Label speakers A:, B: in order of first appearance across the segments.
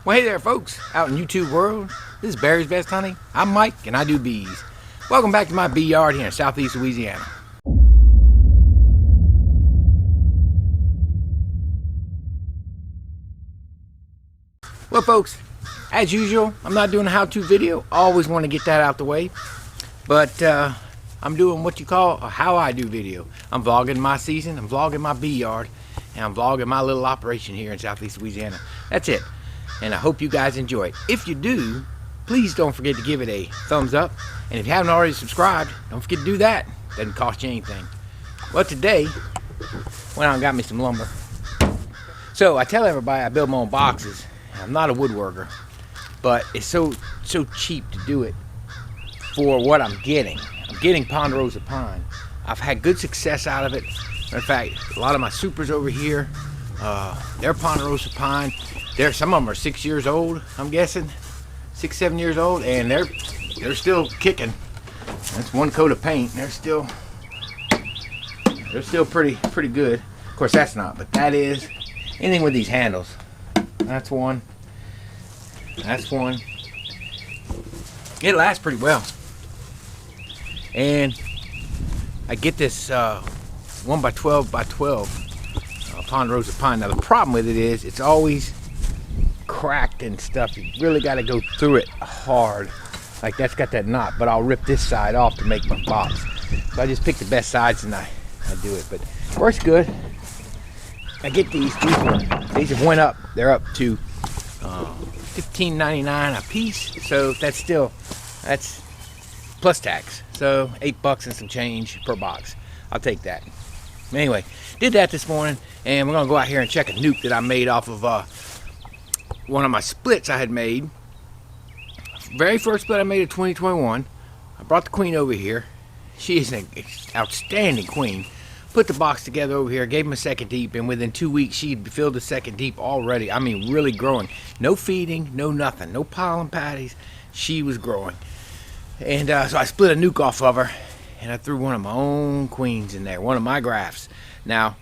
A: Well, hey there, folks, out in YouTube world. This is Barry's Best Honey. I'm Mike, and I do bees. Welcome back to my bee yard here in southeast Louisiana. Well, folks, as usual, I'm not doing a how-to video. I always want to get that out the way. But I'm doing what you call a how I do video. I'm vlogging my season, I'm vlogging my bee yard, and I'm vlogging my little operation here in southeast Louisiana. That's it. And I hope you guys enjoy it. If you do, please don't forget to give it a thumbs up. And if you haven't already subscribed, don't forget to do that. Doesn't cost you anything. Well, today, went out and got me some lumber. So I tell everybody I build my own boxes. I'm not a woodworker, but it's so cheap to do it for what I'm getting. I'm getting ponderosa pine. I've had good success out of it. In fact, a lot of my supers over here, they're ponderosa pine. Some of them are 6 years old, I'm guessing, 6, 7 years old, and they're still kicking. That's one coat of paint. They're still pretty good. Of course, that's not, but that is. Anything with these handles. That's one. That's one. It lasts pretty well. And I get this 1 by 12 by 12 ponderosa pine. Now the problem with it is it's always cracked and stuff. You really got to go through it hard. Like that's got that knot, but I'll rip this side off to make my box. So I just pick the best sides and I do it. But works good. I get these have went up. They're up to $15.99 a piece. So that's plus tax. So $8 and some change per box. I'll take that. Anyway, did that this morning, and we're gonna go out here and check a nuke that I made off of one of my splits I had made. Very first split I made in 2021. I brought the queen over here. She is an outstanding queen. Put the box together over here, gave him a second deep, and within 2 weeks she had filled the second deep already. I mean, really growing. No feeding, no nothing, no pollen patties. She was growing. And so I split a nuke off of her, and I threw one of my own queens in there, one of my grafts. Now,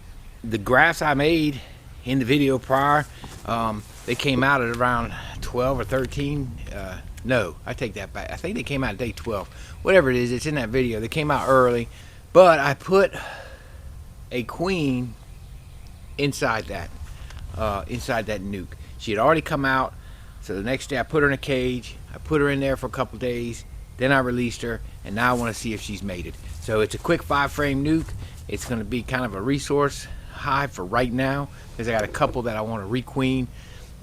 A: the grafts I made in the video prior, they came out at around 12 or 13. No, I take that back. I think they came out day 12. Whatever it is, it's in that video. They came out early, but I put a queen inside that nuke. She had already come out, so the next day I put her in a cage. I put her in there for a couple days. Then I released her, and now I want to see if she's mated. So it's a quick 5-frame nuke. It's going to be kind of a resource hive for right now, because I got a couple that I want to requeen,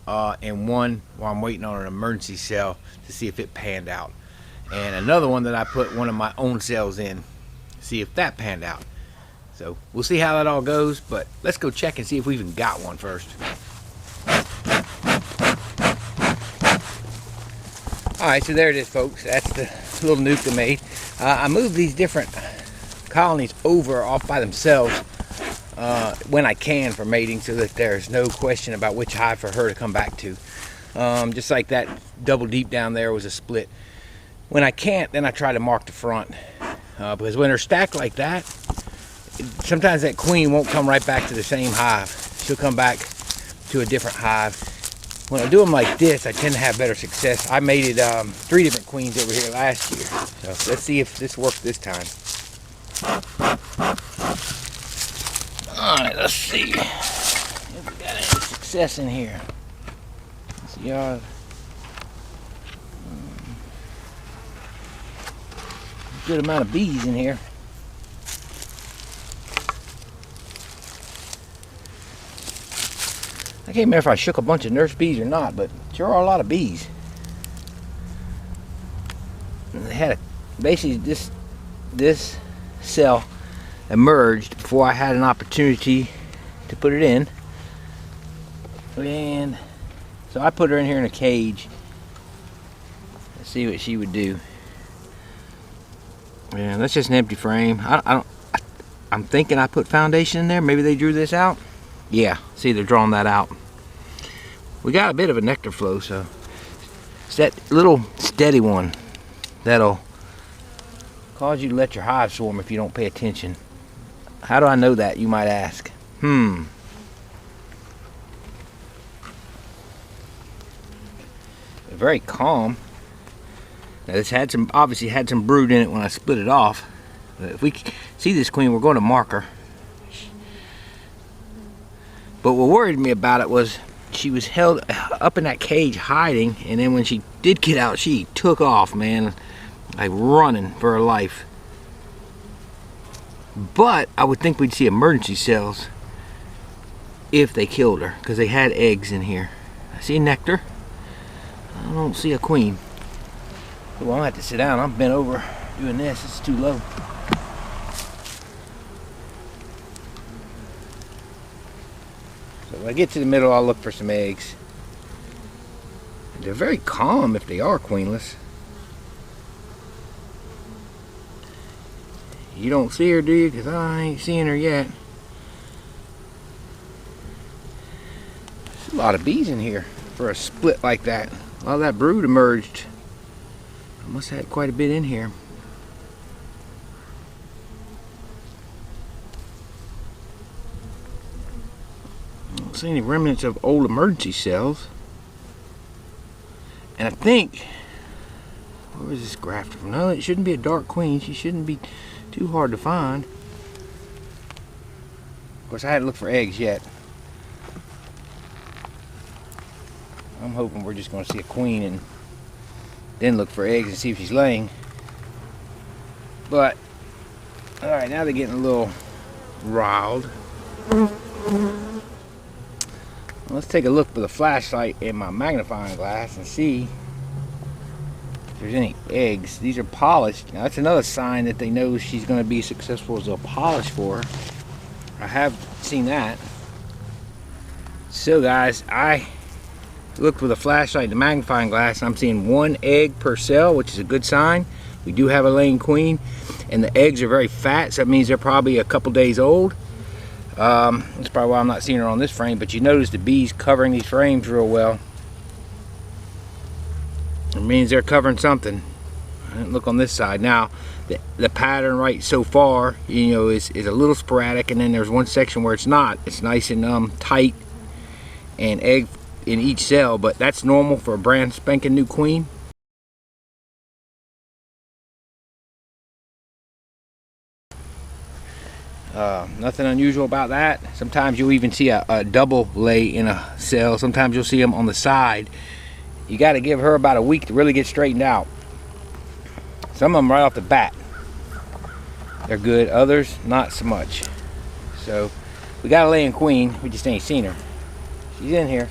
A: and one while I'm waiting on an emergency cell to see if it panned out, and another one that I put one of my own cells in, see if that panned out. So we'll see how that all goes, but let's go check and see if we even got one first. Alright, so there it is, folks. That's the little nuke I made. I moved these different colonies over off by themselves when I can for mating, so that there's no question about which hive for her to come back to. Just like that double deep down there was a split. When I can't, then I try to mark the front. Because when they're stacked like that, sometimes that queen won't come right back to the same hive. She'll come back to a different hive. When I do them like this, I tend to have better success. I mated 3 different queens over here last year. So let's see if this works this time. Alright, let's see if we got any success in here. Let's see, good amount of bees in here. I can't remember if I shook a bunch of nurse bees or not, but sure are a lot of bees. And they had basically this cell emerged before I had an opportunity to put it in, and so I put her in here in a cage. Let's see what she would do. Yeah, that's just an empty frame. I'm thinking I put foundation in there. Maybe they drew this out. Yeah, see, they're drawing that out. We got a bit of a nectar flow, so it's that little steady one that'll cause you to let your hive swarm if you don't pay attention. How do I know that, you might ask? Very calm. Now this had some, obviously had some brood in it when I split it off. But if we see this queen, we're going to mark her. But what worried me about it was she was held up in that cage hiding, and then when she did get out, she took off, man, like running for her life. But I would think we'd see emergency cells if they killed her, because they had eggs in here. I see nectar. I don't see a queen. Well, I'll have to sit down. I'm bent over doing this. It's too low. So when I get to the middle, I'll look for some eggs. They're very calm if they are queenless. You don't see her, do you? Because I ain't seeing her yet. There's a lot of bees in here for a split like that. A lot of that brood emerged. I must have had quite a bit in here. I don't see any remnants of old emergency cells. And I think, where is this grafted from? No, it shouldn't be a dark queen. She shouldn't be too hard to find. Of course, I hadn't looked for eggs yet. I'm hoping we're just going to see a queen and then look for eggs and see if she's laying. But, alright, now they're getting a little riled. Let's take a look with a flashlight and my magnifying glass and see if there's any eggs. These are polished. Now that's another sign that they know she's going to be successful as a polish for her. I have seen that. So guys, I looked with a flashlight and a magnifying glass, and I'm seeing 1 egg per cell, which is a good sign. We do have a laying queen, and the eggs are very fat, so that means they're probably a couple days old. That's probably why I'm not seeing her on this frame, but you notice the bees covering these frames real well. It means they're covering something. I didn't look on this side. Now, the pattern right so far, you know, is a little sporadic, and then there's one section where it's not. It's nice and tight, and egg in each cell, but that's normal for a brand spanking new queen. Nothing unusual about that. Sometimes you'll even see a double lay in a cell. Sometimes you'll see them on the side. You got to give her about a week to really get straightened out. Some of them right off the bat, they're good. Others, not so much. So we got a laying queen. We just ain't seen her. She's in here.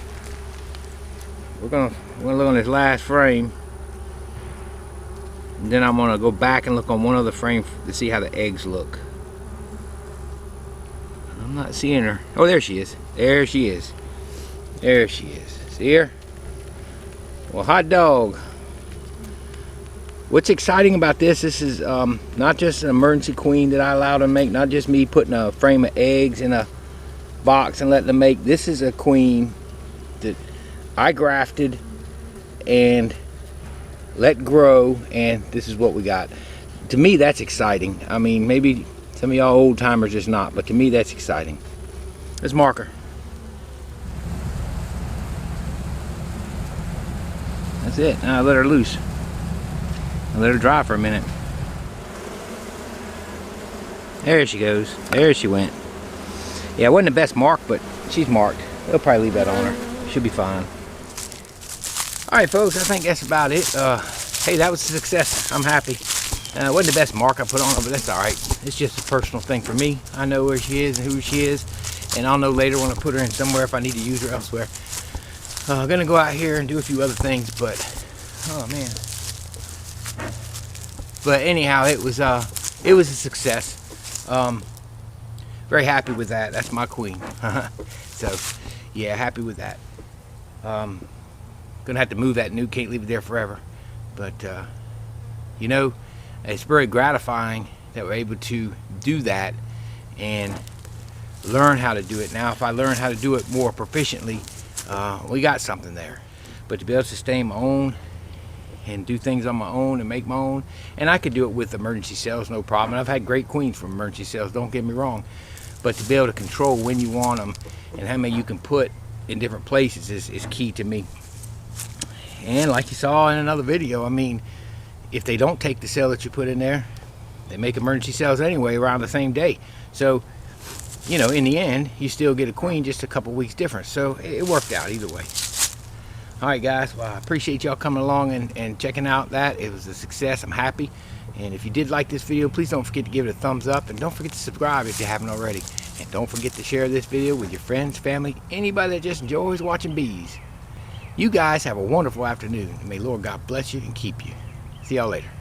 A: We're gonna look on this last frame, and then I'm gonna go back and look on one other frame to see how the eggs look. I'm not seeing her. Oh, there she is. There she is. There she is. See her? Well, hot dog. What's exciting about this is not just an emergency queen that I allowed them to make, not just me putting a frame of eggs in a box and letting them make. This is a queen that I grafted and let grow, and this is what we got. To me, that's exciting. I mean, maybe some of y'all old timers just not, but to me, that's exciting. Let's mark her. That's it. Now I let her loose. I let her dry for a minute. There she goes. There she went. Yeah, it wasn't the best mark, but she's marked. They'll probably leave that on her. She'll be fine. Alright folks, I think that's about it. Hey, that was a success. I'm happy. It wasn't the best mark I put on her, but that's alright. It's just a personal thing for me. I know where she is and who she is, and I'll know later when I put her in somewhere if I need to use her elsewhere. I'm gonna go out here and do a few other things, but oh man. But anyhow, it was a success. Very happy with that. That's my queen. So yeah, happy with that. Gonna have to move that nuke, can't leave it there forever. But you know, it's very gratifying that we're able to do that and learn how to do it. Now if I learn how to do it more proficiently, we got something there. But to be able to sustain my own and do things on my own and make my own, and I could do it with emergency cells, no problem. And I've had great queens from emergency cells, don't get me wrong, but to be able to control when you want them and how many you can put in different places is key to me. And like you saw in another video, I mean, if they don't take the cell that you put in there, they make emergency cells anyway around the same day. So, you know, in the end, you still get a queen, just a couple weeks difference. So it worked out either way. All right, guys. Well, I appreciate y'all coming along and checking out that. It was a success. I'm happy. And if you did like this video, please don't forget to give it a thumbs up. And don't forget to subscribe if you haven't already. And don't forget to share this video with your friends, family, anybody that just enjoys watching bees. You guys have a wonderful afternoon. And may Lord God bless you and keep you. See y'all later.